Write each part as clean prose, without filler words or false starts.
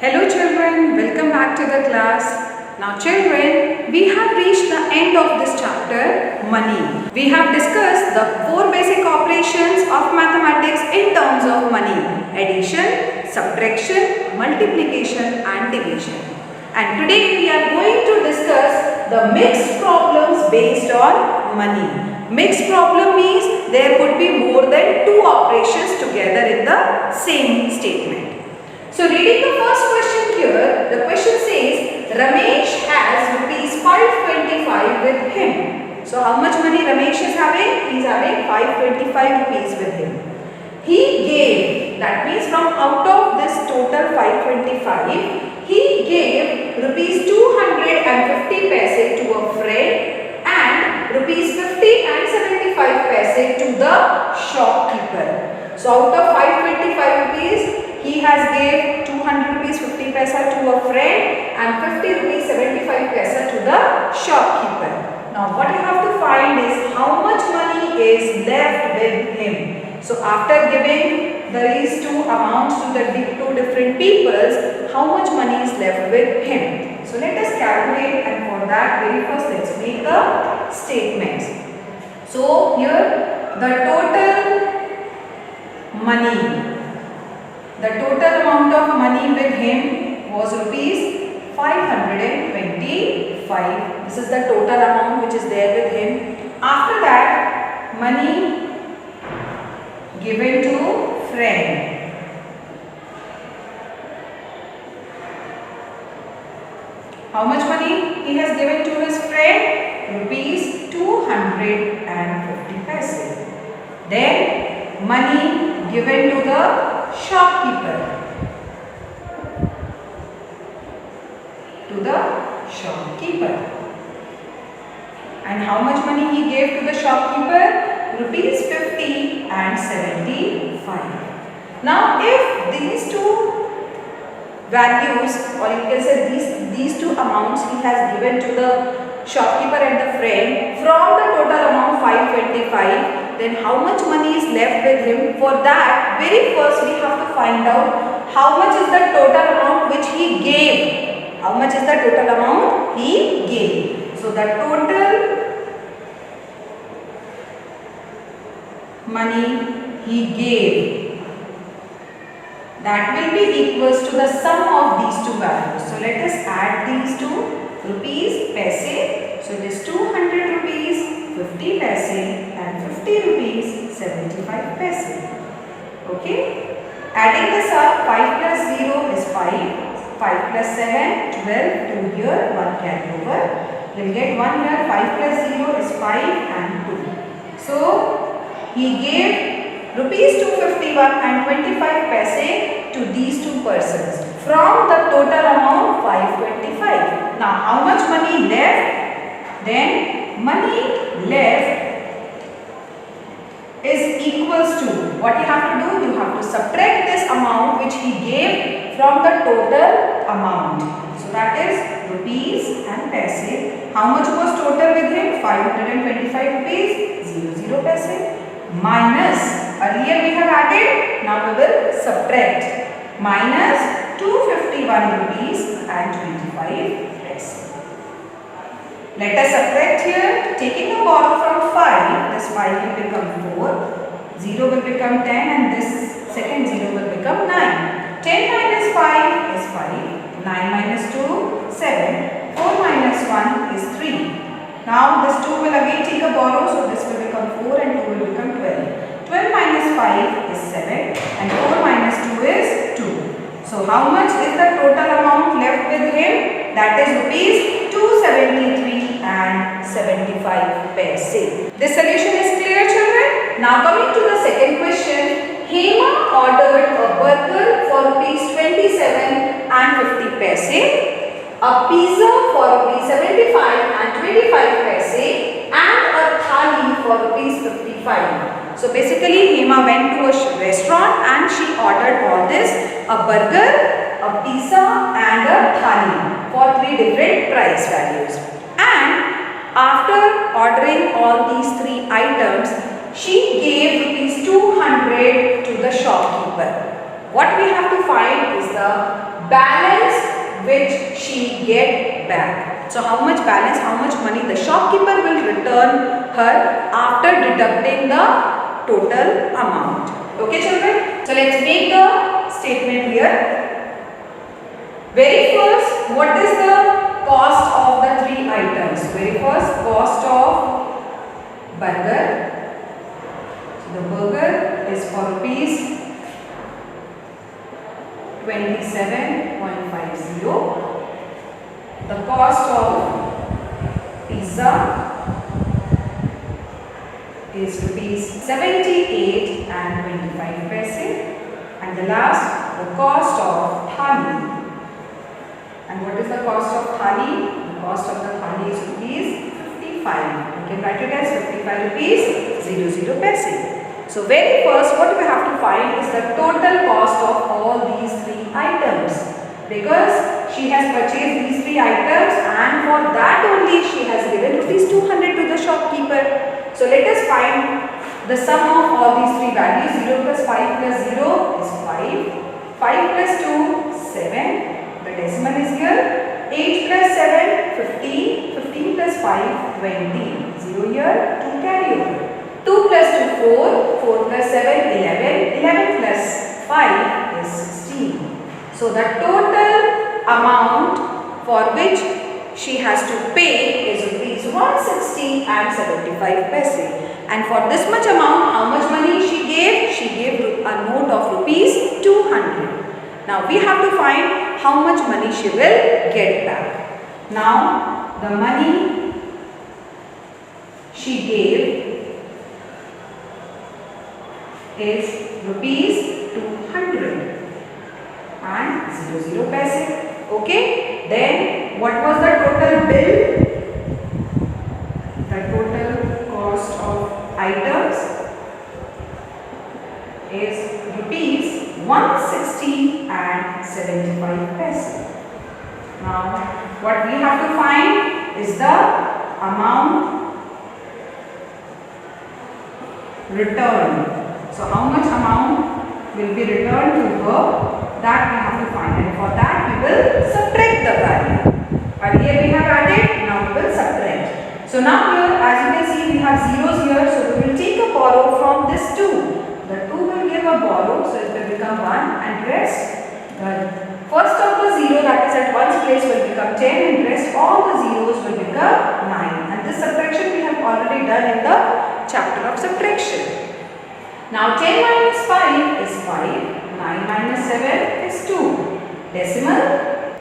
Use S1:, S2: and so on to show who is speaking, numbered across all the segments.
S1: Hello children, welcome back to the class. Now children, we have reached the end of this chapter, money. We have discussed the 4 basic operations of mathematics in terms of money: addition, subtraction, multiplication and division. And today we are going to discuss the mixed problems based on money. Mixed problem means there could be more than 2 operations together in the same statement. So reading the first question here, the question says Ramesh has rupees 525 with him. So how much money Ramesh is having? He is having 525 rupees with him. He gave, that means from out of this total 525, he gave rupees 250 paise to a friend and rupees 50 and 75 paise to the shopkeeper. So out of 525 rupees, he has gave 200 rupees 50 paisa to a friend and 50 rupees 75 paisa to the shopkeeper. Now what you have to find is how much money is left with him. So after giving these two amounts to the two different peoples, how much money is left with him. So let us calculate, and for that very first let's make a statement. So here the total money. The total amount of money with him was rupees 525. This is the total amount which is there with him. After that, money given to friend. How much money he has given to his friend? Rupees 250 paise. Then money given to the shopkeeper. And how much money he gave to the shopkeeper? Rupees 50 and 75. Now if these two values, or you can say these two amounts he has given to the shopkeeper and the friend, from the total amount 525, then how much money is left with him? For that, very first we have to find out how much is the total amount which he gave. How much is the total amount he gave? So the total money he gave, that will be equals to the sum of these two values. So let us add these two. Rupees, paise. So it is 200 rupees 50 paise and 50 rupees 75 paise. Okay. Adding this up, 5 plus 0 is 5. 5 plus 7, 12. 2 here, 1 carry over. We will get 1 here. 5 plus 0 is 5 and 2. So he gave rupees 251 and 25 paise to these two persons from the total amount 525. Now how much money left? Then money left is equals to, what you have to do? You have to subtract this amount which he gave from the total amount. So that is rupees and paise. How much was total with him? 525 rupees, 00 paise. Minus, earlier we have added, now we will subtract. Minus 251 rupees and 25 paise. Let us subtract here. Taking a borrow from 5, this 5 will become 4, 0 will become 10 and this second 0 will become 9. 10 minus 5 is 5, 9 minus 2, 7, 4 minus 1 is 3. Now this 2 will again take a borrow, so this will become 4 and 2 will become 12. 12 minus 5 is 7 and 4 minus 2 is 2. So how much is the total amount left with him? That is rupees 273 and 75 paise. This solution is clear, children? Now coming to the second question. Hema ordered a burger for rupees 27 and 50 paise, a pizza for rupees 75 and 25 paise, and a thali for rupees 55. So basically Hema went to a restaurant and she ordered all this: a burger, a pizza and a thali for 3 different price values. And after ordering all these 3 items, she gave rupees 200 to the shopkeeper. What we have to find is the balance which she get back. So how much balance, how much money the shopkeeper will return her after deducting the total amount. Okay children? So let's make the statement here. Very first, what is the cost of the three items? Very first, cost of burger. So the burger is for rupees 27.50. The cost of pizza is rupees 78 and 25 paise. And the last, the cost of thali. And what is the cost of thali? The cost of the thali is rupees 55. You can write it as 55 rupees 00 paise. So very first what we have to find is the total cost of all these three items. Because she has purchased these three items and for that only she has given rupees 200 to the shopkeeper. So let us find the sum of all these three values. 0 plus 5 plus 0 is 5. 5 plus 2, 7. The decimal is here. 8 plus 7, 15. 15 plus 5, 20. 0 here, 2 carry over. 2 plus 2, 4. 4 plus 7, 11. 11 plus 5 is 16. So the total amount for which she has to pay is rupees 160 and 75 paise. And for this much amount, how much money she gave? She gave a note of rupees 200. Now we have to find how much money she will get back. Now the money she gave is rupees 200 and 00 paise. Okay, then what was the total bill? The total cost of items is rupees 160 and 75 paise. Now what we have to find is the amount returned. So how much amount will be returned to her, that we have to find, and for that we will subtract the value. Earlier we have added, now we will subtract. So now here as you can see we have zeros here, so we will take a borrow from this 2. The 2 will give a borrow, so it will become 1 and rest. The first of the 0 that is at one's place will become 10 and rest all the zeros will become 9. And this subtraction we have already done in the chapter of subtraction. Now 10 minus 5 is 5. 9 minus 7 is 2. Decimal.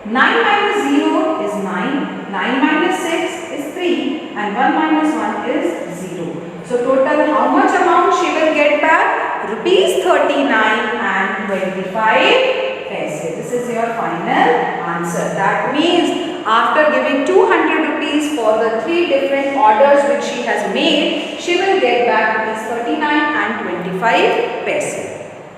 S1: 9 minus 0 is 9. 9 minus 6 is 3. And 1 minus 1 is 0. So total how much amount she will get back? Rupees 39 and 25 paise. This is your final answer. That means after giving 200 rupees for the 3 different orders which she has made, she will get back rupees 39 and 25 paise.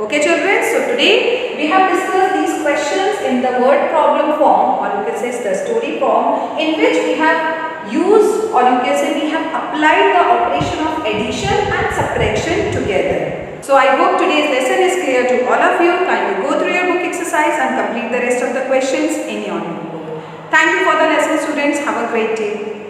S1: Okay children, so today we have discussed these questions in the word problem form, or you can say the story form, in which we have used, or you can say we have applied the operation of addition and subtraction together. So I hope today's lesson is clear to all of you. Kindly go through your book exercise and complete the rest of the questions in your notebook. Thank you for the lesson students. Have a great day.